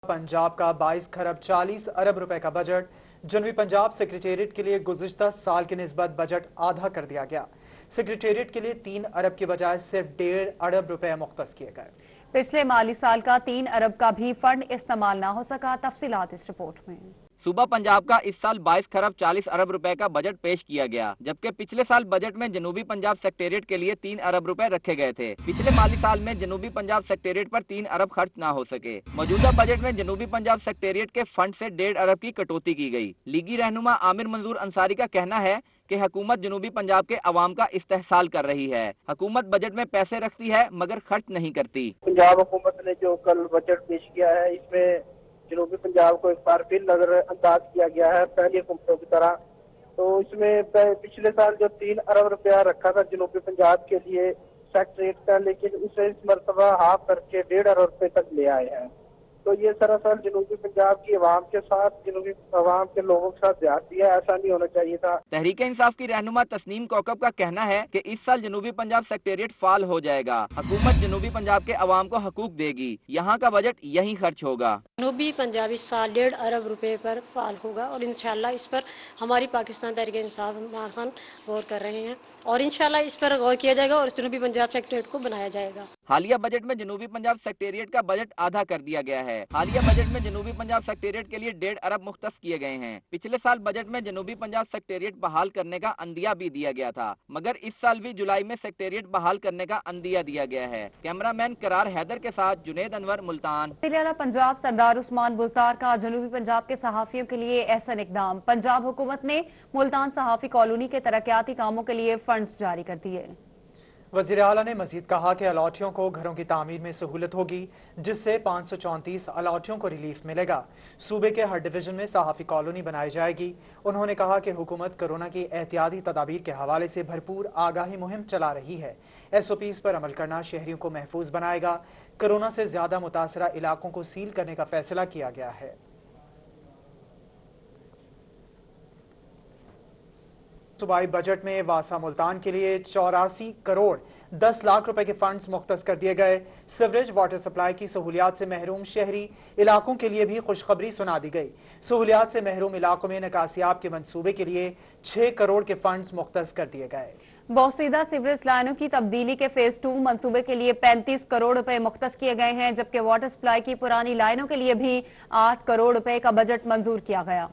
पंजाब का 22 खरब 40 अरब रुपए का बजट जनूबी पंजाब सेक्रेटेरिएट के लिए गुज़िश्ता साल की निस्बत बजट आधा कर दिया गया। सेक्रेटेरिएट के लिए 3 अरब के बजाय सिर्फ 1.5 अरब रुपए मुख्तस किए गए। पिछले माली साल का 3 अरब का भी फंड इस्तेमाल न हो सका। तफसीलात इस रिपोर्ट में। सूबा पंजाब का इस साल 22 खरब 40 अरब रुपए का बजट पेश किया गया, जबकि पिछले साल बजट में जनूबी पंजाब सेक्रेटेरिएट के लिए 3 अरब रुपए रखे गए थे। पिछले माली साल में जनूबी पंजाब सेक्रेटेरिएट पर 3 अरब खर्च ना हो सके। मौजूदा बजट में जनूबी पंजाब सेक्रेटेरिएट के फंड से 1.5 अरब की कटौती की गई। लीगी रहनुमा आमिर मंजूर अंसारी का कहना है कि हुकूमत जनूबी पंजाब के अवाम का इस्तेहसाल कर रही है। हुकूमत बजट में पैसे रखती है मगर खर्च नहीं करती। पंजाब हुकूमत ने जो कल बजट पेश किया है, इसमें जनूबी पंजाब को एक बार फिर नजरअंदाज किया गया है पहली हुकूमतों की तरह। तो इसमें पिछले साल जो 3 अरब रुपया रखा था जनूबी पंजाब के लिए सेक्रेटेरिएट का, लेकिन उसे इस मरतबा हाफ करके 1.5 अरब रुपये तक ले आए हैं। तो ये सरासर जनूबी पंजाब की आवाम के साथ, जनूबी आवाम के लोगों के साथ ज्यादती है, ऐसा नहीं होना चाहिए था। तहरीक इंसाफ की रहनुमा तस्नीम कौकब का कहना है कि इस साल जनूबी पंजाब सेक्रेटेरिएट फाल हो जाएगा। हुकूमत जनूबी पंजाब के अवाम को हकूक देगी, यहाँ का बजट यही खर्च होगा। जनूबी पंजाब इस साल 1.5 अरब रुपए पर फाल होगा और इंशाल्लाह इस पर हमारी पाकिस्तान तहरीक इंसाफ इमरान खान गौर कर रहे हैं और इंशाल्लाह इस पर गौर किया जाएगा और जनूबी पंजाब सेक्रेटेरिएट को बनाया जाएगा। हालिया बजट में जनूबी पंजाब सेक्रेटेरिएट का बजट आधा कर दिया गया है। हालिया बजट में जनूबी पंजाब सेक्रेटेरिएट के लिए 1.5 अरब मुख्तस किए गए हैं। पिछले साल बजट में जनूबी पंजाब सेक्रेटेरिएट बहाल करने का अंदिया भी दिया गया था, मगर इस साल भी जुलाई में सेक्रेटेरिएट बहाल करने का अंदिया दिया गया है। कैमरामैन करार हैदर के साथ जुनेद अनवर, मुल्तान। वज़ीर पंजाब सरदार उस्मान बुज़दार का जनूबी पंजाब के सहाफियों के लिए एहसन इक़दाम। पंजाब हुकूमत ने मुल्तान सहाफी कॉलोनी के तरक्याती कामों के लिए फंड्स जारी कर दिए। वज़ीर आला ने मजीद कहा कि अलॉटियों को घरों की तामीर में सहूलत होगी, जिससे 534 अलॉटियों को रिलीफ मिलेगा। सूबे के हर डिवीजन में सहाफी कॉलोनी बनाई जाएगी। उन्होंने कहा कि हुकूमत कोरोना की एहतियाती तदाबीर के हवाले से भरपूर आगाही मुहिम चला रही है। SOPs पर अमल करना शहरियों को महफूज बनाएगा। कोरोना से ज्यादा मुतासरा इलाकों को सील करने का फैसला किया गया है। सूबाई बजट में वासा मुल्तान के लिए 84 करोड़ 10 लाख रुपए के फंड्स मुख्तस कर दिए गए। सीवरेज वाटर सप्लाई की सहूलियात से महरूम शहरी इलाकों के लिए भी खुशखबरी सुना दी गई। सहूलियात से महरूम इलाकों में निकासियाब के मंसूबे के लिए 6 करोड़ के फंड्स मुख्तस कर दिए गए। बोसीदा सीवरेज लाइनों की तब्दीली के फेज 2 मंसूबे के लिए 35 करोड़ रुपए मुख्तस किए गए हैं, जबकि वाटर सप्लाई की पुरानी लाइनों के लिए भी 8 करोड़ रुपए का बजट मंजूर किया गया।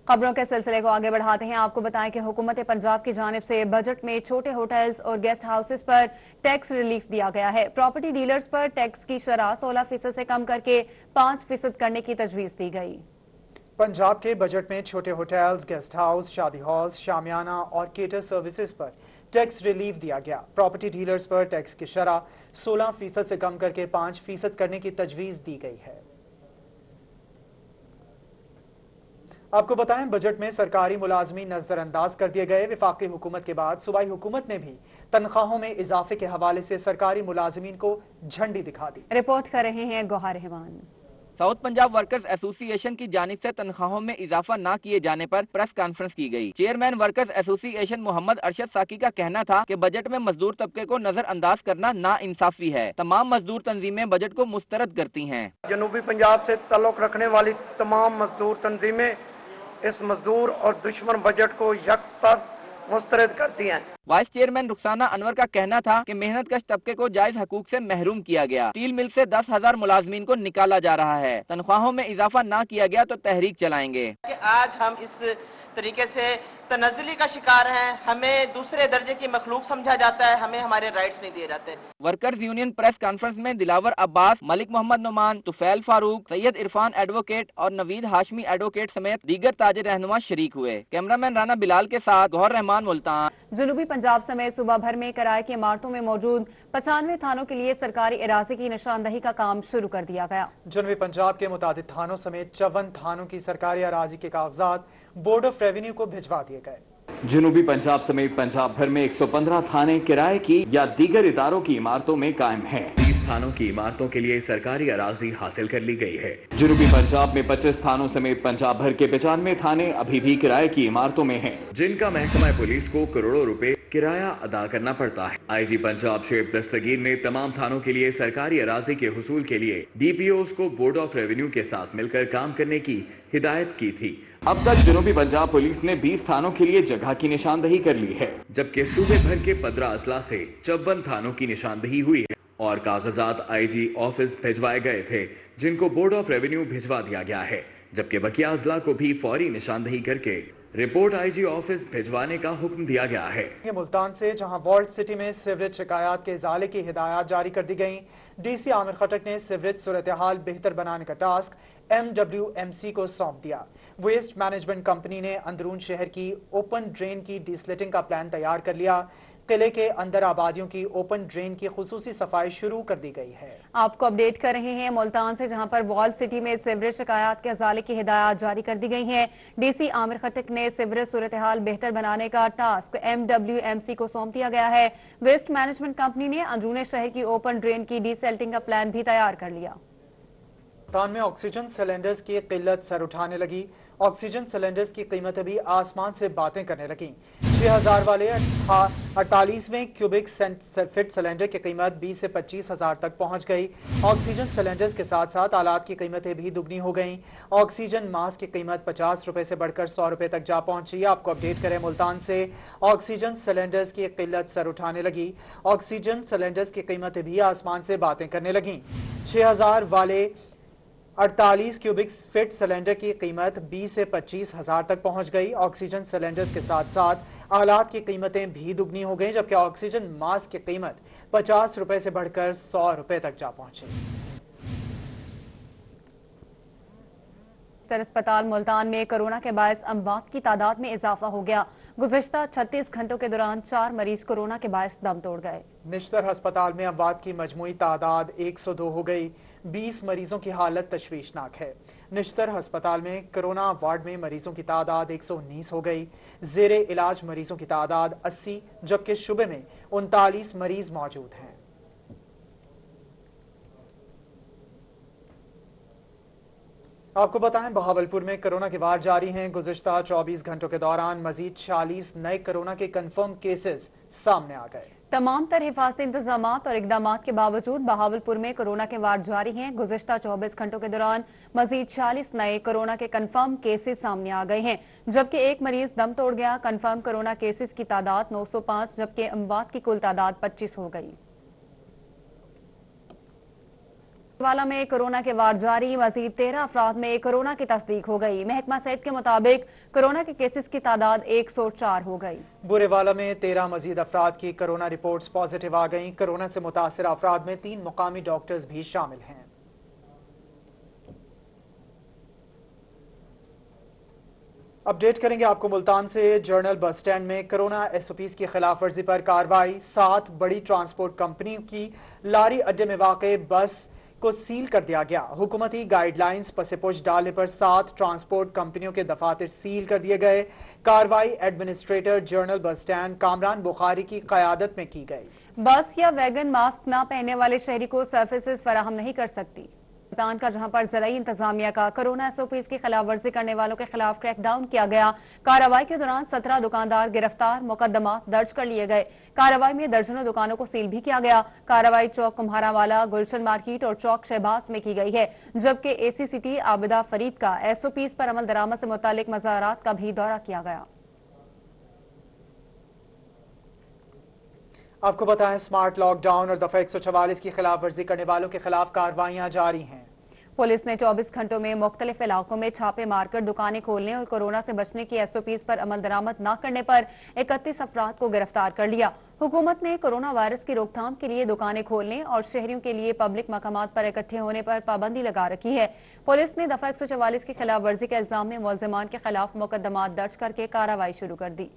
खबरों के सिलसिले को आगे बढ़ाते हैं। आपको बताएं कि हुकूमत पंजाब की जानिब से बजट में छोटे होटल्स और गेस्ट हाउसेस पर टैक्स रिलीफ दिया गया है। प्रॉपर्टी डीलर्स पर टैक्स की शरह 16% से कम करके 5% करने की तजवीज दी गई। पंजाब के बजट में छोटे होटल्स, गेस्ट हाउस, शादी हॉल्स, शामियाना और केटर सर्विसेज पर टैक्स रिलीफ दिया गया। प्रॉपर्टी डीलर्स पर टैक्स की शरह 16% से कम करके 5% करने की तजवीज दी गई है। आपको बताएं, बजट में सरकारी मुलाजमीन नजरअंदाज कर दिए गए। वफाकी हुकूमत के बाद सूबाई हुकूमत ने भी तनख्वाहों में इजाफे के हवाले से सरकारी मुलाजमीन को झंडी दिखा दी। रिपोर्ट कर रहे हैं Gauhar Rahman. South Punjab workers association की जानिब से तनख्वाहों में इजाफा न किए जाने पर प्रेस कॉन्फ्रेंस की गई। Chairman workers association Mohammad Arshad Saqi का कहना था कि बजट में मजदूर तबके को नजरअंदाज करना नाइंसाफी है। तमाम मजदूर तंजीमें बजट को मुस्तरद करती हैं। जनूबी पंजाब से ताल्लुक रखने वाली तमाम मजदूर तंजीमें इस मजदूर और दुश्मन बजट को यकसा मुस्तरद करती हैं। वाइस चेयरमैन रुखसाना अनवर का कहना था कि मेहनत कश तबके को जायज हकूक से महरूम किया गया। स्टील मिल से 10,000 मुलाजमीन को निकाला जा रहा है। तनख्वाहों में इजाफा ना किया गया तो तहरीक चलाएंगे। कि आज हम इस तरीके से तनज़्ज़ुली का शिकार हैं, हमें दूसरे दर्जे की मखलूक समझा जाता है, हमें हमारे राइट्स नहीं दिए जाते। वर्कर्स यूनियन प्रेस कॉन्फ्रेंस में दिलावर अब्बास, मलिक मोहम्मद नुमान, तुफैल फारूक, सैयद इरफान एडवोकेट और नवीद हाशमी एडवोकेट समेत दीगर ताजे रहनुमा शरीक हुए। कैमरामैन राना बिलाल के साथ गौहर रहमान, मुल्तान। जनूबी पंजाब समेत सूबा भर में किराए की इमारतों में मौजूद 95 थानों के लिए सरकारी इरादे की निशानदही का काम शुरू कर दिया गया। जनूबी पंजाब के मुतादिद थानों समेत 54 थानों की सरकारी अराजी के कागजात बोर्ड ऑफ रेवेन्यू को भिजवा दिए गए। जनूबी पंजाब समेत पंजाब भर में 115 थाने किराए की या दीगर इदारों की इमारतों में कायम हैं। 30 थानों की इमारतों के लिए सरकारी अराजी हासिल कर ली गई है। जनूबी पंजाब में 25 थानों समेत पंजाब भर के 95 थाने अभी भी किराए की इमारतों में हैं, जिनका महकमा पुलिस को करोड़ों रुपए کرایہ ادا کرنا پڑتا ہے۔ IG पंजाब शेख दस्तगीर ने तमाम थानों के लिए सरकारी अराजी के हुसूल के लिए DPOs को बोर्ड ऑफ रेवेन्यू के साथ मिलकर काम करने की हिदायत की थी। अब तक जनूबी पंजाब पुलिस ने 20 थानों के लिए जगह की निशानदही कर ली है, जबकि सूबे भर के 15 अजला से 54 थानों की निशानदही हुई है और कागजात IG ऑफिस भिजवाए गए थे, जिनको बोर्ड ऑफ रेवेन्यू भिजवा दिया गया है, जबकि बकिया अजला को भी फौरी निशानदही करके रिपोर्ट IG ऑफिस भिजवाने का हुक्म दिया गया है। मुल्तान से जहां वॉल्ड सिटी में सीवरेज शिकायत के इजाले की हिदायत जारी कर दी गई, DC आमिर खटक ने सीवरेज सूरत हाल बेहतर बनाने का टास्क MWMC को सौंप दिया। वेस्ट मैनेजमेंट कंपनी ने अंदरून शहर की ओपन ड्रेन की डिसलेटिंग का प्लान तैयार कर लिया। किले के अंदर आबादियों की ओपन ड्रेन की खुसूसी सफाई शुरू कर दी गई है। आपको अपडेट कर रहे हैं मुल्तान से, जहां पर वॉल सिटी में सीवरेज शिकायत के इजाले की हिदायत जारी कर दी गई है। DC आमिर खटक ने सीवरेज सूरत हाल बेहतर बनाने का टास्क MWMC को सौंप दिया गया है। वेस्ट मैनेजमेंट कंपनी ने अंदरूनी शहर की ओपन ड्रेन की डिसलेटिंग का प्लान भी तैयार कर लिया। मुल्तान में ऑक्सीजन सिलेंडर्स की किल्लत सर उठाने लगी। ऑक्सीजन सिलेंडर्स की कीमतें भी आसमान से बातें करने लगी। 6000 वाले 48वें क्यूबिक फीट सिलेंडर की कीमत 20 से 25 हजार तक पहुंच गई। ऑक्सीजन सिलेंडर्स के साथ साथ आलात की कीमतें भी दुगनी हो गईं। ऑक्सीजन मास्क की कीमत 50 रुपए से बढ़कर 100 रुपए तक जा पहुंची। आपको अपडेट करें मुल्तान से, ऑक्सीजन सिलेंडर्स की किल्लत सर उठाने लगी। ऑक्सीजन सिलेंडर्स की कीमतें भी आसमान से बातें करने लगी। 6000 वाले 48 क्यूबिक फीट सिलेंडर की कीमत 20 से 25 हजार तक पहुंच गई। ऑक्सीजन सिलेंडर्स के साथ साथ आलात की कीमतें भी दुगनी हो गई, जबकि ऑक्सीजन मास्क की कीमत 50 रुपए से बढ़कर 100 रुपए तक जा पहुंची। अस्पताल मुल्तान में कोरोना के बायस अमवात की तादाद में इजाफा हो गया। गुज़िश्ता 36 घंटों के दौरान 4 मरीज कोरोना के बायस दम तोड़ गए। निश्तर अस्पताल में अमवात की मजमूई तादाद 102 हो गई। 20 मरीजों की हालत तशवीशनाक है। निश्तर अस्पताल में कोरोना वार्ड में मरीजों की तादाद 119 हो गई। जेरे इलाज मरीजों की तादाद 80, जबकि शुबे में 39 मरीज मौजूद हैं। आपको बताएं, बहावलपुर में कोरोना के वार जारी हैं। गुज़िश्ता 24 घंटों के दौरान मजीद 40 नए कोरोना के कंफर्म केसेस सामने आ गए। तमाम तरह हिफाजती इंतजामात और इकदामात के बावजूद बहावलपुर में कोरोना के वार जारी हैं। गुज़िश्ता 24 घंटों के दौरान मजीद 40 नए कोरोना के कंफर्म केसेस सामने आ गए हैं, जबकि एक मरीज दम तोड़ गया। कंफर्म कोरोना केसेस की तादाद 905, जबकि अमवात की कुल तादाद 25 हो गई। वाला में कोरोना के वार जारी, मजीद 13 अफराद में कोरोना की तस्दीक हो गई। महकमा सेहत के मुताबिक कोरोना के केसेस की तादाद 104 हो गई। बुरेवाला में 13 मजीद अफराद की कोरोना रिपोर्ट्स पॉजिटिव आ गई। कोरोना से मुतासिर अफराद में 3 मुकामी डॉक्टर्स भी शामिल हैं। अपडेट करेंगे आपको मुल्तान से। जर्नल बस स्टैंड में कोरोना SOPs की खिलाफ वर्जी पर कार्रवाई। 7 बड़ी ट्रांसपोर्ट कंपनी की लारी अड्डे में वाक़े बस को सील कर दिया गया। हुकूमती गाइडलाइंस पसेपुश डालने पर 7 ट्रांसपोर्ट कंपनियों के दफातर सील कर दिए गए। कार्रवाई administrator journal bus stand Kamran Bukhari की क़यादत में की गई। बस या वैगन मास्क न पहनने वाले शहरी को सर्विसेज फराहम नहीं कर सकती। मुल्तान का जहां पर ज़िला इंतजामिया का कोरोना SOPs की खिलाफ वर्जी करने वालों के खिलाफ क्रैकडाउन किया गया। कार्रवाई के दौरान 17 दुकानदार गिरफ्तार, मुकदमा दर्ज कर लिए गए। कार्रवाई में दर्जनों दुकानों को सील भी किया गया। कार्रवाई चौक कुम्हारावाला, गुलशन मार्केट और चौक शहबाज में की गई है, जबकि AC सिटी आबिदा फरीद का SOPs पर अमल दरामद से मुतालिक मज़ारात का भी दौरा किया गया। आपको बताएं, स्मार्ट लॉकडाउन और दफा 144 की खिलाफ वर्जी करने वालों के खिलाफ कार्रवाइयां जारी हैं। पुलिस ने 24 घंटों में मुख्तलिफ इलाकों में छापे मारकर दुकानें खोलने और कोरोना से बचने की SOPs पर अमल दरामद न करने पर 31 अफराद को गिरफ्तार कर लिया। हुकूमत ने कोरोना वायरस की रोकथाम के लिए दुकानें खोलने और शहरियों के लिए पब्लिक मकामात पर इकट्ठे होने पर पाबंदी लगा रखी है। पुलिस ने दफा 144 की खिलाफ वर्जी के इल्जाम में मुलजिमान के खिलाफ मुकदमा दर्ज करके कार्रवाई शुरू कर दी।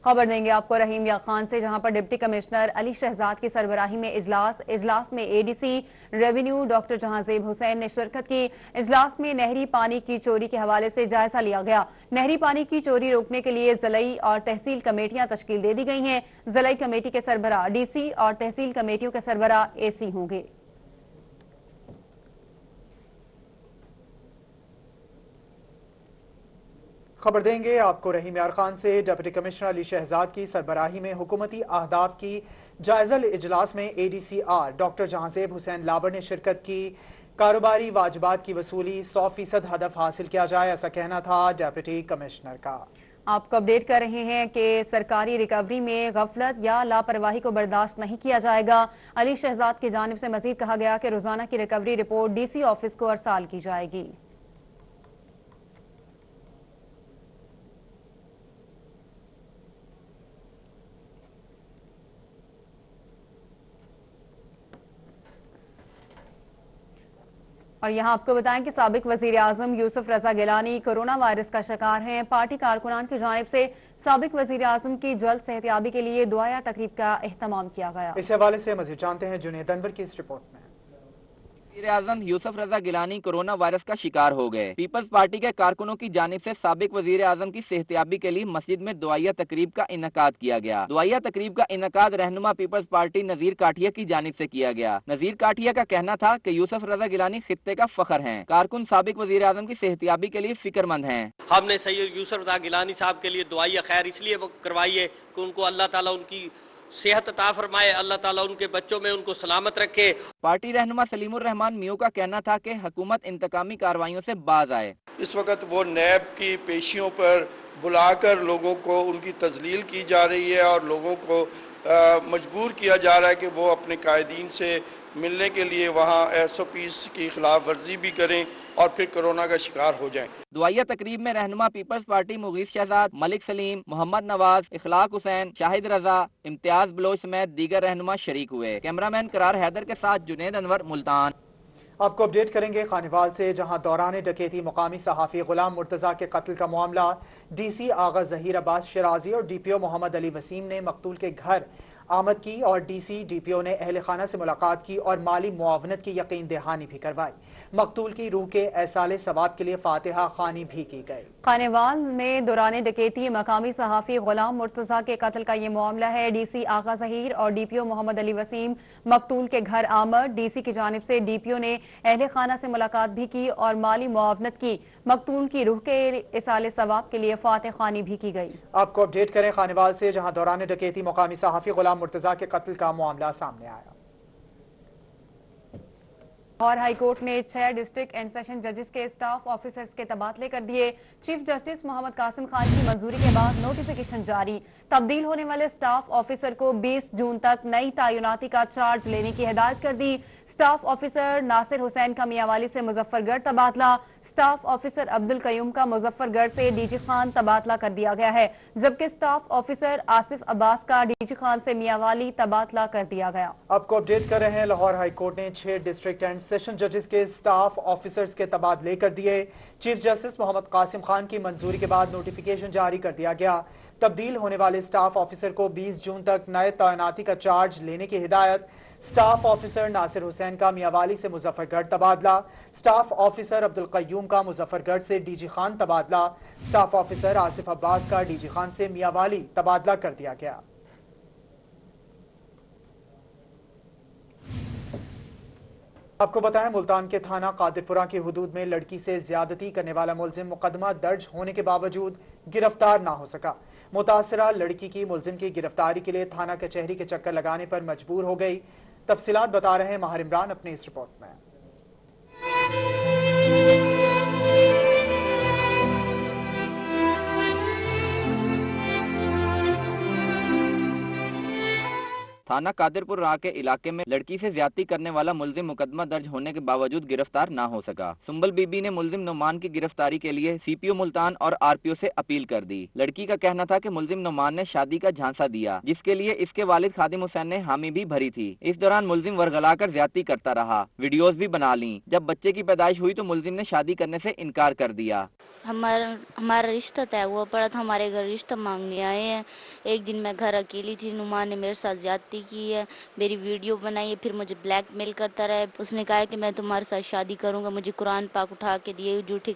खबर देंगे आपको रहीम या खान से, जहां पर डिप्टी कमिश्नर अली शहजाद की सरबराही में इजलास में ADC revenue doctor Jahanzeb Hussain ने शिरकत की। इजलास में नहरी पानी की चोरी के हवाले से जायजा लिया गया। नहरी पानी की चोरी रोकने के लिए ज़िलाई और तहसील कमेटियां तश्कील दे दी गई हैं। ज़िलाई कमेटी के सरबराह DC और तहसील कमेटियों के सरबराह AC होंगे। खबर देंगे आपको रहीम यार खान से। डिप्टी कमिश्नर अली शहजाद की सरबराही में हुकूमती अहदाफ की जायजा इजलास में ADCR डॉक्टर जहांजेब हुसैन लाबर ने शिरकत की। कारोबारी वाजिबात की वसूली 100% हदफ हासिल किया जाए, ऐसा कहना था डिप्टी कमिश्नर का। आपको अपडेट कर रहे हैं कि सरकारी रिकवरी में गफलत या लापरवाही को बर्दाश्त नहीं किया जाएगा। अली शहजाद की जानिब से मजीद कहा गया कि रोजाना की रिकवरी रिपोर्ट DC ऑफिस को अरसाल की जाएगी। और यहां आपको बताएं कि साबिक वजीर आजम यूसुफ रजा गिलानी कोरोना वायरस का शिकार हैं। पार्टी कारकुनान की जानिब से साबिक वजीर आजम की जल्द सेहतियाबी के लिए दुआया तकरीब का एहतमाम किया गया। इस हवाले से मजीद जानते हैं जुनेद अनवर की इस रिपोर्ट में। वज़ीर आज़म यूसुफ रजा गिलानी कोरोना वायरस का शिकार हो गए। पीपल्स पार्टी के कारकुनों की जानिब से साबिक वज़ीर आज़म की सेहतियाबी के लिए मस्जिद में दुआया तकरीब का इनकाद किया गया। दुआया तकरीब का इनकाद रहनुमा पीपल्स पार्टी नज़ीर काठिया की जानिब से किया गया। नज़ीर काठिया का कहना था कि यूसुफ रजा गिलानी खित्ते का फख्र हैं। कारकुन साबिक वज़ीर आज़म की सेहतियाबी के लिए फिक्रमंद हैं। हमने सैयद यूसुफ रजा गिलानी साहब के लिए दुआया खैर इसलिए करवाई है कि उनको अल्लाह ताला उनकी सेहत अता फरमाए, अल्लाह ताला उनके बच्चों में उनको सलामत रखे। पार्टी रहनुमा सलीमुर रहमान मियो का कहना था कि हुकूमत इंतकामी कार्रवाइयों से बाज आए। इस वक्त वो नैब की पेशियों पर बुलाकर लोगों को उनकी तजलील की जा रही है और लोगों को मजबूर किया जा रहा है कि वो अपने कायदीन से मिलने के लिए वहाँ SOPs की खिलाफ वर्जी भी करें और फिर कोरोना का शिकार हो जाएं। दुआया तकरीब में रहनुमा पीपल्स पार्टी मुगीस शहजाद, मलिक सलीम, मोहम्मद नवाज, इखलाक हुसैन, शाहिद रजा, इम्तियाज बलोच समेत दीगर रहनुमा शरीक हुए। कैमरामैन करार हैदर के साथ जुनेद अनवर, मुल्तान। आपको अपडेट करेंगे खानीवाल से, जहां दौरान डकैती मुकामी सहाफी गुलाम मुर्तजा के कत्ल का मामला DC आगा जहीर अब्बास शराजी और DPO मोहम्मद अली वसीम ने मकतूल के घर आमद की और DC DPO ने अहल खाना से मुलाकात की और माली मुआवनत की यकीन दहानी भी करवाई। मकतूल की रूह के एहसाले सवाब के लिए फातिहा खानी भी की गई। खानेवाल में दौरान डकैती मकामी सहाफी गुलाम मुर्तजा के कत्ल का ये मामला है। DC आगा जहीर और DPO मोहम्मद अली वसीम मकतूल के घर आमद। DC की जानिब से DPO ने अहले खाना से मुलाकात भी की और माली मुआवनत की। मकतूल की रूह के एहसाले सवाब के लिए फातिहा खानी भी की गई। आपको अपडेट करें खानेवाल से, जहां दौरान डकैती मुकामी सहाफी गुलाम मुर्तजा के कत्ल का मामला सामने आया। और हाई कोर्ट ने 6 डिस्ट्रिक्ट एंड सेशन जजेस के स्टाफ ऑफिसर्स के तबादले कर दिए। चीफ जस्टिस मोहम्मद कासिम खान की मंजूरी के बाद नोटिफिकेशन जारी। तब्दील होने वाले स्टाफ ऑफिसर को 20 जून तक नई तैनाती का चार्ज लेने की हिदायत कर दी। स्टाफ ऑफिसर नासिर हुसैन का मियांवाली से मुजफ्फरगढ़ तबादला। स्टाफ ऑफिसर अब्दुल कयूम का मुजफ्फरगढ़ से DG खान तबादला कर दिया गया है, जबकि स्टाफ ऑफिसर आसिफ अब्बास का DG खान से मियांवाली तबादला कर दिया गया। आपको अपडेट कर रहे हैं, लाहौर हाई कोर्ट ने 6 डिस्ट्रिक्ट एंड सेशन जजेस के स्टाफ ऑफिसर्स के तबादले कर दिए। चीफ जस्टिस मोहम्मद कासिम खान की मंजूरी के बाद नोटिफिकेशन जारी कर दिया गया। तब्दील होने वाले स्टाफ ऑफिसर को 20 जून तक नए तैनाती का चार्ज लेने की हिदायत। स्टाफ ऑफिसर नासिर हुसैन का मियांवाली से मुजफ्फरगढ़ तबादला। स्टाफ ऑफिसर अब्दुल कयूम का मुजफ्फरगढ़ से DG खान तबादला। स्टाफ ऑफिसर आसिफ अब्बास का DG खान से मियांवाली तबादला कर दिया गया। आपको बताएं, मुल्तान के थाना कादिरपुरा की हुदूद में लड़की से ज्यादती करने वाला मुलजिम मुकदमा दर्ज होने के बावजूद गिरफ्तार ना हो सका। मुतासरा लड़की की मुलजिम की गिरफ्तारी के लिए थाना कचहरी के चक्कर लगाने पर मजबूर हो गई। तफसीलात बता रहे हैं माहिर इमरान अपनी इस रिपोर्ट में। थाना कादिरपुर राह के इलाके में लड़की से ज्यादती करने वाला मुलजिम मुकदमा दर्ज होने के बावजूद गिरफ्तार ना हो सका। सुंबल बीबी ने मुलजिम नुमान की गिरफ्तारी के लिए CPO मुल्तान और RPO से अपील कर दी। लड़की का कहना था कि मुलजिम नुमान ने शादी का झांसा दिया, जिसके लिए इसके वालिद खादिम हुसैन ने हामी भी भरी थी। इस दौरान मुलजिम वर्गलाकर ज्यादती करता रहा, वीडियोज भी बना ली। जब बच्चे की पैदाइश हुई तो मुलजिम ने शादी करने से इनकार कर दिया। हमारा रिश्ता तय हुआ पड़ा था, हमारे घर रिश्ता मांगने आए हैं। एक दिन मैं घर अकेली थी, नुमान ने मेरे साथ ज्यादती की है, मेरी वीडियो बनाई है, फिर मुझे ब्लैकमेल करता रहा। उसने कहा कि मैं तुम्हारे साथ शादी करूंगा, मुझे कुरान पाक उठा के दिए, झूठे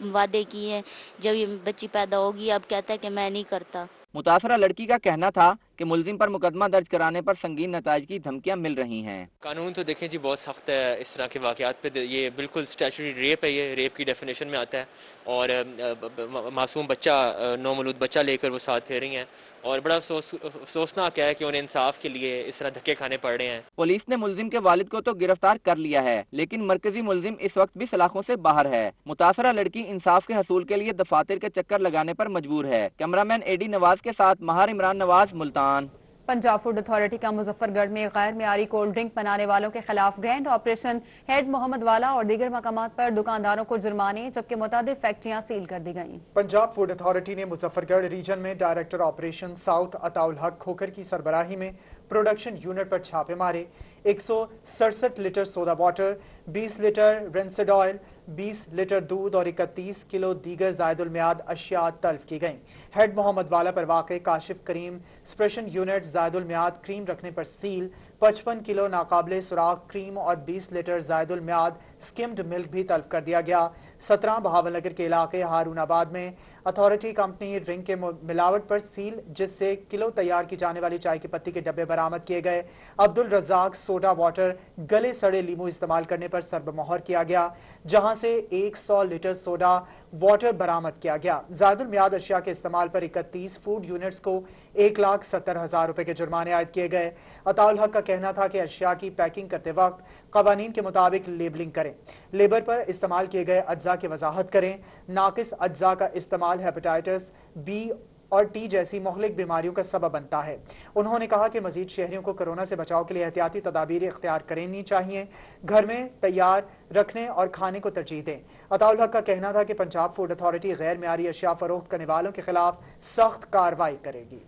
वादे किए। जब ये बच्ची पैदा होगी अब कहता है कि मैं नहीं करता। मुतासरा लड़की का कहना था कि मुलजिम पर मुकदमा दर्ज कराने पर संगीन नताइज की धमकियां मिल रही हैं। कानून तो देखें जी बहुत सख्त है इस तरह के वाकयात पे, ये बिल्कुल स्टैचुटरी रेप है, ये रेप की डेफिनेशन में आता है और मासूम बच्चा नौमौलूद बच्चा लेकर वो साथ फिर रही हैं और बड़ा अफसोसनाक है कि उन्हें इंसाफ के लिए इस तरह धक्के खाने पड़ रहे हैं। पुलिस ने मुलजिम के वालिद को तो गिरफ्तार कर लिया है, लेकिन मरकजी मुलजिम इस वक्त भी सलाखों से बाहर है। मुतासरा लड़की इंसाफ के हसूल के लिए दफातर के चक्कर लगाने पर मजबूर है। कैमरामैन एडी नवाज के साथ महार इमरान नवाज, मुल्तान। पंजाब फूड अथॉरिटी का मुजफ्फरगढ़ में गैर मियारी कोल्ड ड्रिंक बनाने वालों के खिलाफ ग्रैंड ऑपरेशन, हेड मोहम्मद वाला और दीगर मकामात पर दुकानदारों को जुर्माने जबकि मुतादिद फैक्ट्रियां सील कर दी गईं। पंजाब फूड अथॉरिटी ने मुजफ्फरगढ़ रीजन में डायरेक्टर ऑपरेशन साउथ अताउल हक खोखर की सरबराही में प्रोडक्शन यूनिट पर छापे मारे। 167 litre soda water, 20 litre rancid oil, 20 litre दूध और 31 किलो दीगर जायदुल मियाद अशिया तल्फ की गईं। हेड मोहम्मद वाला पर वाक़े काशिफ करीम स्प्रेशन यूनिट जायदुल मियाद क्रीम रखने पर सील, 55 किलो नाकाबिले सुराख क्रीम और 20 लीटर जायदुल मियाद स्किम्ड मिल्क भी तल्फ कर दिया गया। 17 बहावलनगर के इलाके हारूनाबाद में अथॉरिटी कंपनी रिंग के मिलावट पर सील, जिससे किलो तैयार की जाने वाली चाय की पत्ती के डब्बे बरामद किए गए। अब्दुल रज़ाक सोडा वाटर गले सड़े लीमू इस्तेमाल करने पर सरबमोहर किया गया, जहां से 100 लीटर सोडा वाटर बरामद किया गया। जायदुल मियाद अशिया के इस्तेमाल पर 31 फूड यूनिट्स को 1,70,000 रुपए के जुर्माने आयद किए गए। अताउल हक का कहना था कि अशिया की पैकिंग करते वक्त कवानीन के मुताबिक लेबलिंग करें, लेबर पर इस्तेमाल किए गए अज्जा की वजाहत करें। नाकिस अज्जा का इस्तेमाल हेपेटाइटिस बी और टी जैसी मुहलिक बीमारियों का सबब बनता है। उन्होंने कहा कि मजीद शहरियों को कोरोना से बचाव के लिए एहतियाती तदाबीर इख्तियार करनी चाहिए, घर में तैयार रखने और खाने को तरजीह दें। अताउल हक का कहना था कि पंजाब फूड अथॉरिटी गैर मियारी अशिया फरोख्त करने वालों के खिलाफ सख्त कार्रवाई करेगी।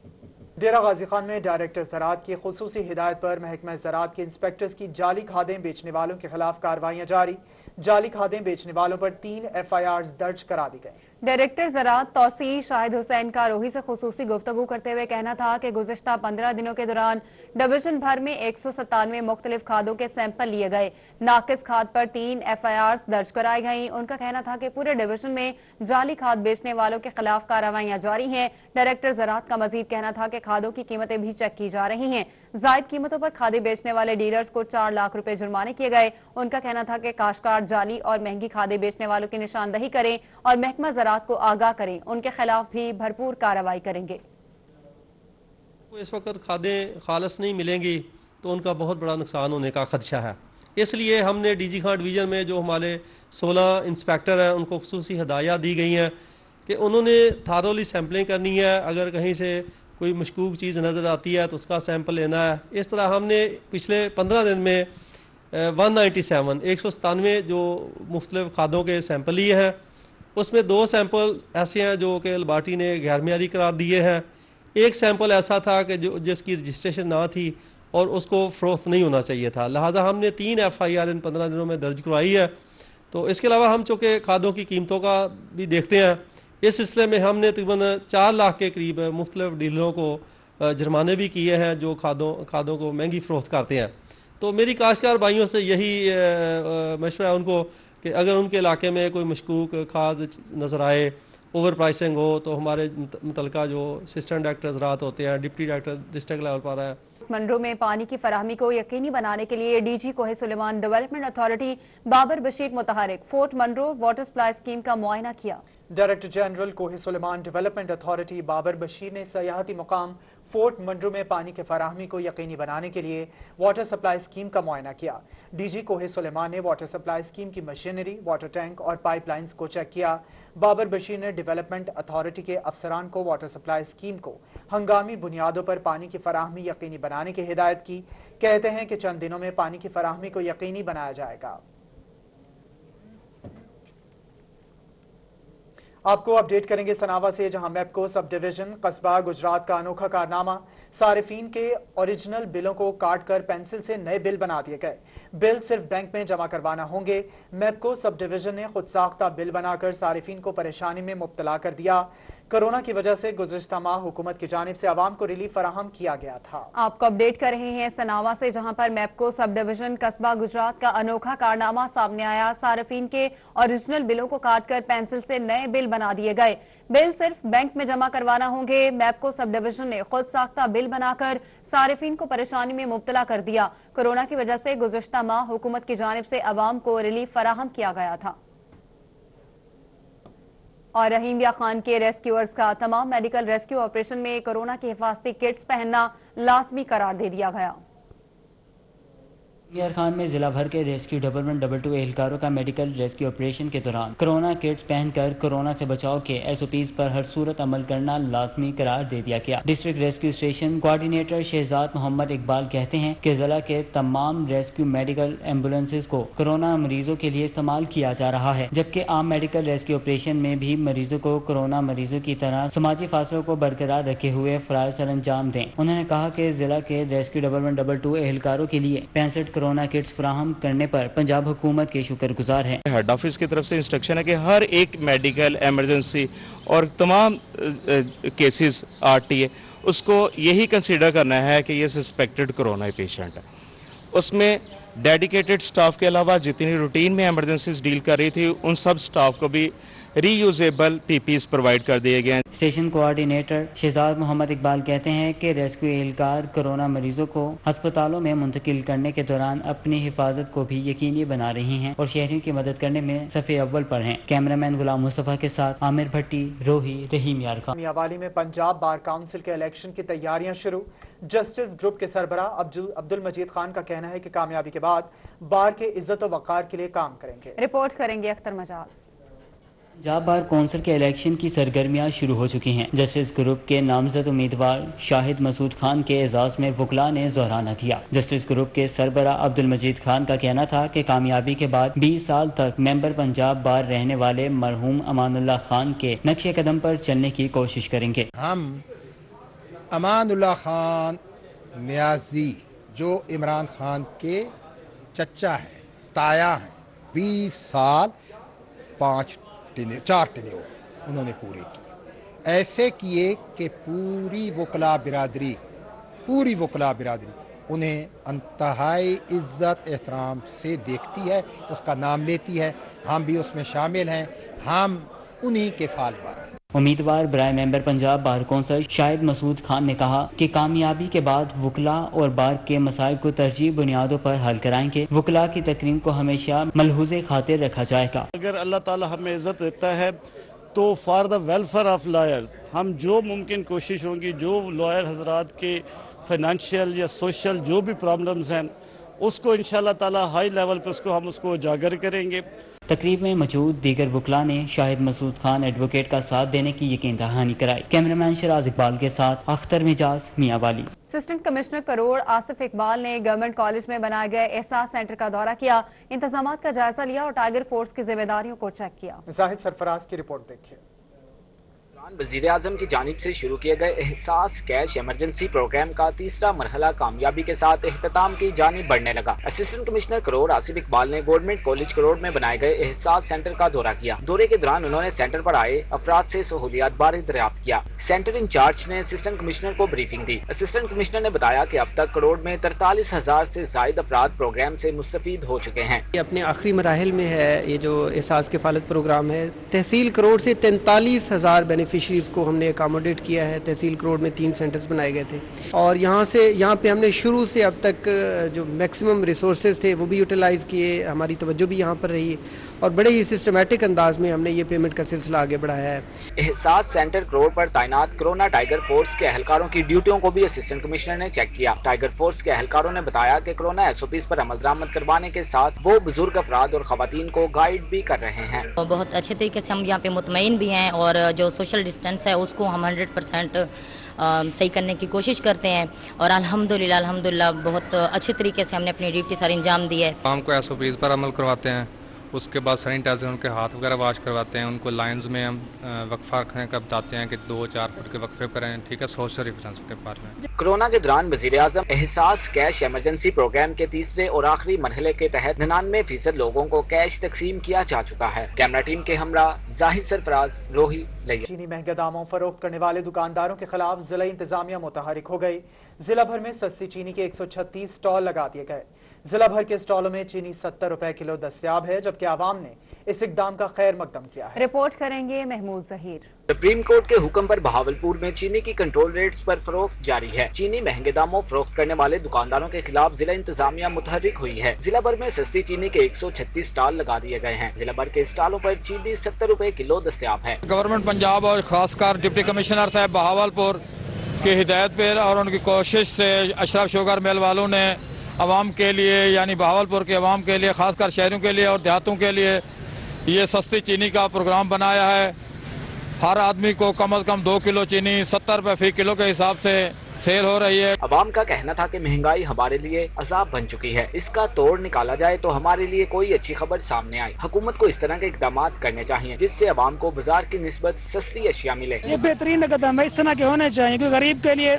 डेरा गाजी खान में डायरेक्टर ज़राअत की खुसूसी हिदायत पर महकमा ज़राअत के इंस्पेक्टर्स की जाली खादें बेचने वालों के खिलाफ कार्रवाइयां जारी। जाली खादें बेचने वालों पर 3 FIRs दर्ज करा दी गई। डायरेक्टर ज़राअत तौसीर शाहिद हुसैन का रोही से खुसूसी गुफ्तगू करते हुए कहना था कि गुज़िश्ता 15 दिनों के दौरान डिवीजन भर में 197 मुख्तलिफ खादों के सैंपल लिए गए। नाकिस खाद पर 3 FIRs दर्ज कराई गई। उनका कहना था कि पूरे डिवीजन में जाली खाद बेचने वालों के खिलाफ कार्रवाइयां जारी हैं। डायरेक्टर ज़राअत का मजीद कहना था कि खादों की कीमतें भी चेक की जा रही हैं। जायद कीमतों पर खादें बेचने वाले डीलर्स को 4 लाख रुपए जुर्माने किए गए। उनका कहना था कि काश्तकार जाली और महंगी खादें बेचने वालों की निशानदही करें और महकमा ज़राअत को आगाह करें, उनके खिलाफ भी भरपूर कार्रवाई करेंगे। इस वक्त खादें खालस नहीं मिलेंगी तो उनका बहुत बड़ा नुकसान होने का खदशा है। इसलिए हमने डीजी खान डिवीजन में जो हमारे 16 इंस्पेक्टर हैं उनको खुसूसी हदायत दी गई हैं कि उन्होंने थारोली सैंपलिंग करनी है। अगर कहीं से कोई मशकूक चीज़ नज़र आती है तो उसका सैंपल लेना है। इस तरह हमने पिछले 15 दिन में 197 जो मुख्तलिफ खादों के सैंपल लिए हैं, उसमें 2 सैंपल ऐसे हैं जो कि लबार्टी ने गैर मियारी करार दिए हैं। एक सैंपल ऐसा था कि जिसकी रजिस्ट्रेशन ना थी और उसको फरोख्त नहीं होना चाहिए था, लिहाजा हमने 3 FIR इन 15 दिनों में दर्ज करवाई है। तो इसके अलावा हम चूँकि खादों की कीमतों का भी देखते हैं, इस सिलसिले में हमने तकरीबन 4 लाख के करीब मुख्तलिफ डीलरों को जुर्माने भी किए हैं जो खादों को महंगी फरोख्त करते हैं। तो मेरी काश्तकार भाइयों से यही मशवरा है उनको कि अगर उनके इलाके में कोई मशकूक खाद नज़र आए, ओवर प्राइसिंग हो, तो हमारे मुतलका जो असिस्टेंट डायरेक्टर ज़राअत होते हैं, डिप्टी डायरेक्टर डिस्ट्रिक्ट लेवल पर है। मंडो में पानी की फराहमी को यकीनी बनाने के लिए DG Koh-e Suleman development authority Babar Bashir मुतहरिक Fort Munro water supply scheme का मुआयना किया। Director general Koh-e Suleman development authority Babar Bashir ने सयाहती मुकाम फोर्ट मंडो में पानी की फराहमी को यकीनी बनाने के लिए वाटर सप्लाई स्कीम का मुआयना किया। डीजी कोहे सुलेमान ने वाटर सप्लाई स्कीम की मशीनरी, वाटर टैंक और पाइपलाइंस को चेक किया। बाबर बशीर ने डेवलपमेंट अथॉरिटी के अफसरान को वाटर सप्लाई स्कीम को हंगामी बुनियादों पर पानी की फराहमी यकीनी बनाने की हिदायत की। कहते हैं कि चंद दिनों में पानी की फराहमी को यकीनी बनाया जाएगा। आपको अपडेट करेंगे सनावा से, जहां मैपको सब डिवीजन कस्बा गुजरात का अनोखा कारनामा। सारिफीन के ओरिजिनल बिलों को काट कर पेंसिल से नए बिल बना दिए गए। बिल सिर्फ बैंक में जमा करवाना होंगे। मैपको सब डिवीजन ने खुद साख्ता बिल बनाकर सारिफीन को परेशानी में मुब्तला कर दिया। कोरोना की वजह से गुज़िश्ता माह हुकूमत की जानिब से आवाम को रिलीफ फराहम किया गया था। आपको अपडेट कर रहे हैं सनावा से, जहां पर मैपको सब डिवीजन कस्बा गुजरात का अनोखा कारनामा सामने आया। सार्फिन के ओरिजिनल बिलों को काटकर पेंसिल से नए बिल बना दिए गए। बिल सिर्फ बैंक में जमा करवाना होंगे। मैपको सब डिवीजन ने खुद साख्ता बिल बनाकर सार्फिन को परेशानी में मुब्तला कर दिया। कोरोना की वजह से गुज़िश्ता माह हुकूमत की जानिब से आवाम को रिलीफ फराहम किया गया था। और रहीम या खान के रेस्क्यूअर्स का तमाम मेडिकल रेस्क्यू ऑपरेशन में कोरोना की हिफाजती किट्स पहनना लाजमी करार दे दिया गया। यार खान में जिला भर के रेस्क्यू 1122 एहलकारों का मेडिकल रेस्क्यू ऑपरेशन के दौरान कोरोना किट्स पहनकर कोरोना से बचाव के SOPs पर हर सूरत अमल करना लाजमी करार दे दिया गया। District rescue station coordinator Shahzad Mohammad Iqbal कहते हैं कि जिला के तमाम रेस्क्यू मेडिकल एम्बुलेंसेज को कोरोना मरीजों के लिए इस्तेमाल किया जा रहा है, जबकि आम मेडिकल रेस्क्यू ऑपरेशन में भी मरीजों को कोरोना मरीजों की तरह समाजी फासलों को बरकरार रखे हुए फराइज सर अंजाम दें। उन्होंने कहा कि जिला के रेस्क्यू 1122 एहलकारों के लिए 65 कोरोना किट्स फराहम करने पर पंजाब हुकूमत के शुक्रगुजार हैं। हेड ऑफिस की तरफ से इंस्ट्रक्शन है कि हर एक मेडिकल इमरजेंसी और तमाम केसेस RTA उसको यही कंसीडर करना है कि ये सस्पेक्टेड कोरोना पेशेंट है। उसमें डेडिकेटेड स्टाफ के अलावा जितनी रूटीन में इमरजेंसीज डील कर रही थी उन सब स्टाफ को भी रीयूजेबल PPEs प्रोवाइड कर दिए गए हैं। स्टेशन कोऑर्डिनेटर शहजाद मोहम्मद इकबाल कहते हैं कि रेस्क्यू एहलकार कोरोना मरीजों को अस्पतालों में मुंतकिल करने के दौरान अपनी हिफाजत को भी यकीनी बना रही हैं और शहरियों की मदद करने में सफ़े अव्वल पर हैं। कैमरामैन गुलाम मुस्तफा के साथ आमिर भट्टी, रोही, रहीम यार खान। मियांवाली में पंजाब बार काउंसिल के इलेक्शन की तैयारियां शुरू। जस्टिस ग्रुप के सरबराह अब्दुल मजीद खान का कहना है कि कामयाबी के बाद बार के इज्जत और वक़ार के लिए काम करेंगे। रिपोर्ट करेंगे अख्तर मजाज। पंजाब बार कौंसिल के इलेक्शन की सरगर्मियां शुरू हो चुकी हैं। जस्टिस ग्रुप के नामजद उम्मीदवार शाहिद मसूद खान के एजाज में वकला ने जोहराना किया। जस्टिस ग्रुप के सरबराह अब्दुल मजीद खान का कहना था कि कामयाबी के बाद 20 साल तक मेंबर पंजाब बार रहने वाले मरहूम अमानुल्लाह खान के नक्शे कदम पर चलने की कोशिश करेंगे। हम अमानुल्लाह खान न्याजी जो इमरान खान के चचा है, ताया है, 20 साल 4 टेन्योर उन्होंने पूरे किए। ऐसे किए कि पूरी वकला बिरादरी उन्हें अंतहाई इज्जत एहतराम से देखती है, उसका नाम लेती है। हम भी उसमें शामिल हैं, हम उन्हीं के फालबार हैं। उम्मीदवार बराए member Punjab bar council Shahid Masood Khan ने कहा कि कामयाबी के बाद वकला और बार के मसाइल को तरजीह बुनियादों पर हल कराएंगे। वकला की तकरीम को हमेशा मलहूज़े खातिर रखा जाएगा। अगर अल्लाह ताला हमें इज्जत देता है तो for the welfare of lawyers हम जो मुमकिन कोशिश होंगी, जो लॉयर हजरात के फाइनेंशियल या सोशल जो भी प्रॉब्लम्स हैं उसको इंशाअल्लाह ताला हाई लेवल पर उसको उजागर करेंगे। तकरीब में मौजूद दीगर वकला ने शाहिद मसूद खान एडवोकेट का साथ देने की यकीन दहानी कराई। कैमरामैन शराज इकबाल के साथ अख्तर मिजाज, मियांवाली। असिस्टेंट कमिश्नर करोड़ आसिफ इकबाल ने गवर्नमेंट कॉलेज में बनाए गए एहसास सेंटर का दौरा किया, इंतजामात का जायजा लिया और टाइगर फोर्स की जिम्मेदारियों को चेक किया। जाहिद सरफराज की रिपोर्ट देखिए। वज़ीर आज़म की जानिब से शुरू किए गए एहसास कैश इमरजेंसी प्रोग्राम का तीसरा मरहला कामयाबी के साथ इख्तिताम की जानिब बढ़ने लगा। असिस्टेंट कमिश्नर करोड़ आसिफ इकबाल ने गवर्नमेंट कॉलेज करोड़ में बनाए गए एहसास सेंटर का दौरा किया। दौरे के दौरान उन्होंने सेंटर पर आए अफराद से सहूलियात बारे दरियाफ्त किया। सेंटर इंचार्ज ने असिस्टेंट कमिश्नर को ब्रीफिंग दी। असिस्टेंट कमिश्नर ने बताया कि अब तक करोड़ में 43,000 से ज्यादा अफराद प्रोग्राम से मुस्तफीद हो चुके हैं। ये अपने आखिरी मराहिल में है। ये जो एहसास किफालत प्रोग्राम है, तहसील करोड़ से 43,000 बेनिफिशरीज को हमने अकोमोडेट किया है। तहसील करोड़ में 3 सेंटर्स बनाए गए थे और यहाँ पे हमने शुरू से अब तक जो मैक्सिमम रिसोर्सेज थे वो भी यूटिलाइज किए। हमारी तवज्जो भी यहाँ पर रही और बड़े ही सिस्टमैटिक अंदाज में हमने ये पेमेंट का सिलसिला आगे बढ़ाया है। एहसास सेंटर करोड़ पर तैनात कोरोना टाइगर फोर्स के एहलकारों की ड्यूटियों को भी असिस्टेंट कमिश्नर ने चेक किया। टाइगर फोर्स के एहलकारों ने बताया कि कोरोना SOPs पर अमल दरामद करवाने के साथ वो बुजुर्ग अफराद और खवातीन को गाइड भी कर रहे हैं। तो बहुत अच्छे तरीके से हम यहाँ पे मुतमईन भी हैं और जो सोशल डिस्टेंस है उसको हम 100% सही करने की कोशिश करते हैं और अल्हम्दुलिल्लाह बहुत अच्छे तरीके से हमने अपनी ड्यूटी सारी अंजाम दी है। शाम को SOPs पर अमल करवाते हैं, उसके बाद सैनिटाइजर उनके हाथ वगैरह वॉश करवाते हैं। उनको लाइंस में हम वक्फा रखने का बताते हैं कि 2-4 फुट के वक्फे पर हैं, ठीक है, सोशल डिस्टेंस के बारे में। कोरोना के दौरान वज़ीर आज़म एहसास कैश इमरजेंसी प्रोग्राम के तीसरे और आखिरी मरहले के तहत 99% लोगों को कैश तकसीम किया जा चुका है। कैमरा टीम के हमरा जाहिर सरफराज, रोही, लिया। चीनी महंगे दामों फरोख्त करने वाले दुकानदारों के खिलाफ जिला इंतजामिया मुतहरिक हो गई। जिला भर में सस्ती चीनी के 136 स्टॉल लगा दिए गए। जिला भर के स्टॉलों में चीनी 70 रुपए किलो दस्तयाब है, जबकि आवाम ने इस इकदाम का खैर मकदम किया है। रिपोर्ट करेंगे महमूद जहीर। सुप्रीम कोर्ट के हुक्म पर बहावलपुर में चीनी की कंट्रोल रेट्स पर फरोख्त जारी है। चीनी महंगे दामों फरोख्त करने वाले दुकानदारों के खिलाफ जिला इंतजामिया मुतहरिक हुई है। जिला भर में सस्ती चीनी के 136 स्टॉल लगा दिए गए हैं। जिला भर के स्टॉलों पर चीनी 70 रुपए किलो दस्तयाब है। गवर्नमेंट पंजाब और खासकर डिप्टी कमिश्नर साहब बहावलपुर की हिदायत पर और उनकी कोशिश से अशरफ शुगर मिल वालों ने अवाम के लिए, यानी बहावलपुर के अवाम के लिए, खासकर शहरों के लिए और देहातों के लिए ये सस्ती चीनी का प्रोग्राम बनाया है। हर आदमी को कम से कम 2 किलो चीनी 70 रुपए फी किलो के हिसाब से सेल हो रही है। अवाम का कहना था कि महंगाई हमारे लिए अजाब बन चुकी है, इसका तोड़ निकाला जाए तो हमारे लिए कोई अच्छी खबर सामने आए। हुकूमत को इस तरह के इकदाम करने चाहिए जिससे अवाम को बाजार की निस्बत सस्ती अशिया मिले। ये बेहतरीन कदम है, इस तरह के होने चाहिए क्योंकि गरीब के लिए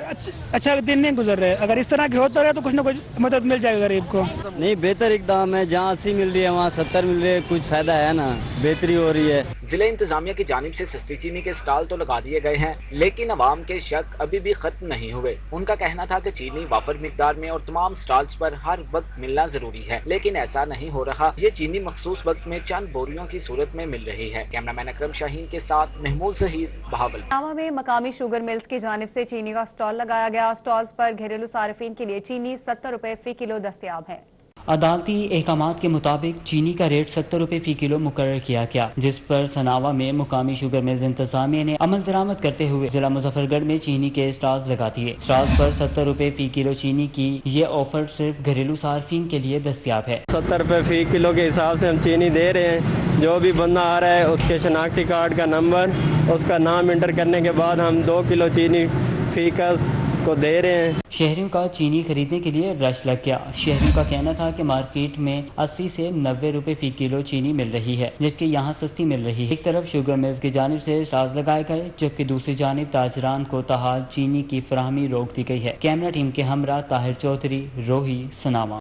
अच्छा दिन नहीं गुजर रहे। अगर इस तरह के होता रहे तो कुछ न कुछ मदद मिल जाएगा गरीब को। नहीं, बेहतर इकदाम है। जहाँ 80 मिल रही है वहाँ 70 मिल रही है, कुछ फायदा है ना, बेहतरी हो रही है। जिला इंतजामिया की जानिब से सस्ती चीनी के स्टॉल तो लगा दिए गए हैं, लेकिन अवाम के शक अभी भी खत्म नहीं हुए। उनका कहना था कि चीनी वाफर मिकदार में और तमाम स्टॉल्स पर हर वक्त मिलना जरूरी है, लेकिन ऐसा नहीं हो रहा। ये चीनी मखसूस वक्त में चंद बोरियों की सूरत में मिल रही है। कैमरामैन अकरम शाहीन के साथ महमूद जहीर, बहावलपुर। नामा में मकामी शुगर मिल्स की जानिब से चीनी का स्टॉल लगाया गया। स्टॉल्स पर घरेलू सार्फिन के लिए चीनी 70 रुपए फी किलो दस्तयाब है। अदालती अहकामात के मुताबिक चीनी का रेट 70 रुपए फी किलो मुकर्रर किया गया, जिस पर सनावा में मुकामी शुगर मिल्स इंतजामिया ने अमल दरामद करते हुए जिला मुजफ्फरगढ़ में चीनी के स्टॉल्स लगा दिए। स्टॉल्स पर 70 रुपए फी किलो चीनी की ये ऑफर सिर्फ घरेलू सार्फिन के लिए दस्तयाब है। 70 रुपए फी किलो के हिसाब से हम चीनी दे रहे हैं। जो भी बंदा आ रहा है उसके शनाख्ती कार्ड का नंबर, उसका नाम इंटर करने के बाद हम 2 किलो चीनी फी को दे रहे हैं। शहरियों का चीनी खरीदने के लिए रश लग गया। शहरियों का कहना था कि मार्केट में 80 से 90 रुपए फी किलो चीनी मिल रही है, जबकि यहाँ सस्ती मिल रही है। एक तरफ शुगर मिल्स की जानिब से स्टॉल्स लगाए गए, जबकि दूसरी जानिब ताजरान को ताहाल चीनी की फराहमी रोक दी गई है। कैमरा टीम के हमरा ताहिर चौधरी, रोही, सनावा।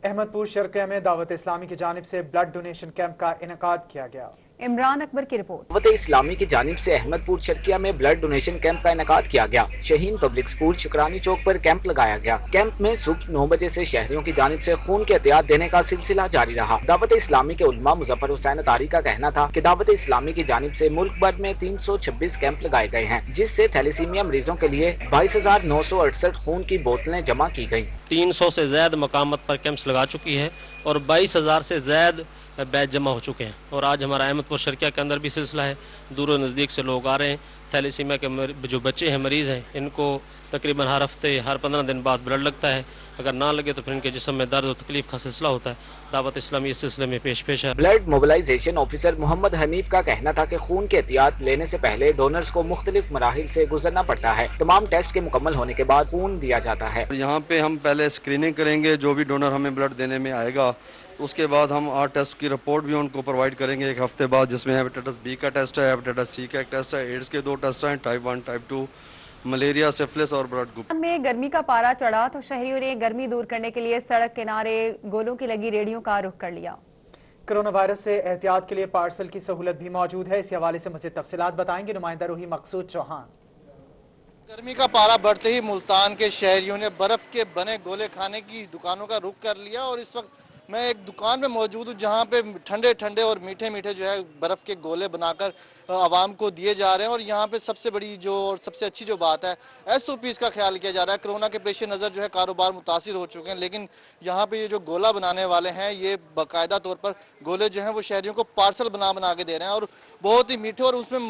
अहमदपुर शर्किया में दावत इस्लामी की जानिब से ब्लड डोनेशन कैंप का इनेकाद किया गया। इमरान अकबर की रिपोर्ट। दावत इस्लामी की जानिब से अहमदपुर शर्किया में ब्लड डोनेशन कैंप का इनेकाद किया गया। शहीन पब्लिक स्कूल शुक्रानी चौक पर कैंप लगाया गया। कैंप में सुबह 9 बजे से शहरियों की जानिब से खून के एहतियात देने का सिलसिला जारी रहा। दावत इस्लामी के उलमा मुजफ्फर हुसैन अतारी का कहना था कि दावत इस्लामी की जानिब से मुल्क भर में 326 कैंप लगाए गए हैं, जिससे थैलेसीमिया मरीजों के लिए 22,968 खून की बोतलें जमा की गयी। 300 से ज्यादा मकामत पर कैंप्स लगा चुकी है और 22,000 से ज्यादा बैच जमा हो चुके हैं। और आज हमारा अहमदपुर शर्किया के अंदर भी सिलसिला है, दूर और नज़दीक से लोग आ रहे हैं। थैलेसीमिया के जो बच्चे हैं, मरीज हैं, इनको तकरीबन हर हफ्ते, हर 15 दिन बाद ब्लड लगता है। अगर ना लगे तो फिर इनके जिस्म में दर्द और तकलीफ का सिलसिला होता है। दावत इस्लामी इस सिलसिले में पेश है। Blood mobilisation officer Mohammad Hanif का कहना था कि खून के एहतियात लेने से पहले डोनर्स को मुख्तलिफ मराहिल से गुजरना पड़ता है। तमाम टेस्ट के मुकम्मल होने के बाद खून दिया जाता है। यहाँ पे हम पहले स्क्रीनिंग करेंगे, जो भी डोनर हमें ब्लड देने में आएगा उसके बाद हम आर टेस्ट की रिपोर्ट भी उनको प्रोवाइड करेंगे 1 हफ्ते बाद, जिसमें हेपेटाइटिस बी का टेस्ट है, हेपेटाइटिस सी का एक टेस्ट है, एड्स के 2 टेस्ट हैं, टाइप 1 टाइप 2, मलेरिया, सिफिलिस और ब्लड ग्रुप। में गर्मी का पारा चढ़ा तो शहरियों ने गर्मी दूर करने के लिए सड़क किनारे गोलों की लगी रेडियो का रुख कर लिया। कोरोना वायरस से एहतियात के लिए पार्सल की सहूलत भी मौजूद है। इसी हवाले से मुझे तफसीलात बताएंगे नुमाइंदा रूही मकसूद चौहान। गर्मी का पारा बढ़ते ही मुल्तान के शहरियों ने बर्फ के बने गोले खाने की दुकानों का रुख कर लिया और इस वक्त मैं एक दुकान में मौजूद हूँ जहाँ पे ठंडे ठंडे और मीठे मीठे जो है बर्फ के गोले बनाकर आवाम को दिए जा रहे हैं। और यहाँ पे सबसे बड़ी जो और सबसे अच्छी जो बात है, SOPs का ख्याल किया जा रहा है। कोरोना के पेश नज़र जो है कारोबार मुतासिर हो चुके हैं, लेकिन यहाँ पे ये जो गोला बनाने वाले हैं ये बाकायदा तौर पर गोले जो हैं वो शहरियों को पार्सल बना के दे रहे हैं और बहुत ही मीठे, और उसमें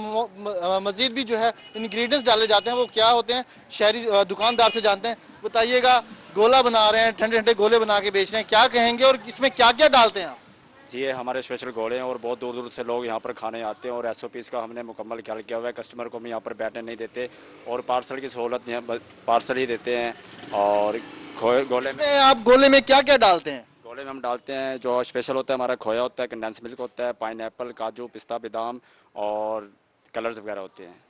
मजीद भी जो है इंग्रेडिएंट्स डाले जाते हैं। वो क्या होते हैं शहरी दुकानदार से जानते हैं। बताइएगा, गोला बना रहे हैं, ठंडे ठंडे गोले बना के बेच रहे हैं, क्या कहेंगे और इसमें क्या क्या डालते हैं आप? जी, ये हमारे स्पेशल गोले हैं और बहुत दूर दूर से लोग यहाँ पर खाने आते हैं और SOPs का हमने मुकम्मल ख्याल किया हुआ है। कस्टमर को हम यहाँ पर बैठने नहीं देते और पार्सल की सहूलत नहीं है, पार्सल ही देते हैं। और गोले में आप गोले में क्या क्या डालते हैं? गोले में हम डालते हैं जो स्पेशल होता है हमारा खोया होता है, कंडेंस मिल्क होता है, पाइनएप्पल, काजू, पिस्ता, बादाम और कलर्स वगैरह होते हैं।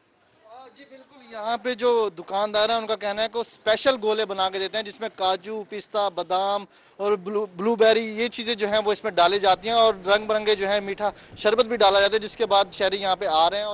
जी बिल्कुल, यहाँ पे जो दुकानदार है उनका कहना है कि वो स्पेशल गोले बना के देते हैं जिसमें काजू, पिस्ता, बादाम और ब्लूबेरी ये चीजें जो हैं वो इसमें डाली जाती हैं और रंग बिरंगे जो है मीठा शरबत भी डाला जाता है, जिसके बाद शहरी यहाँ पे आ रहे हैं और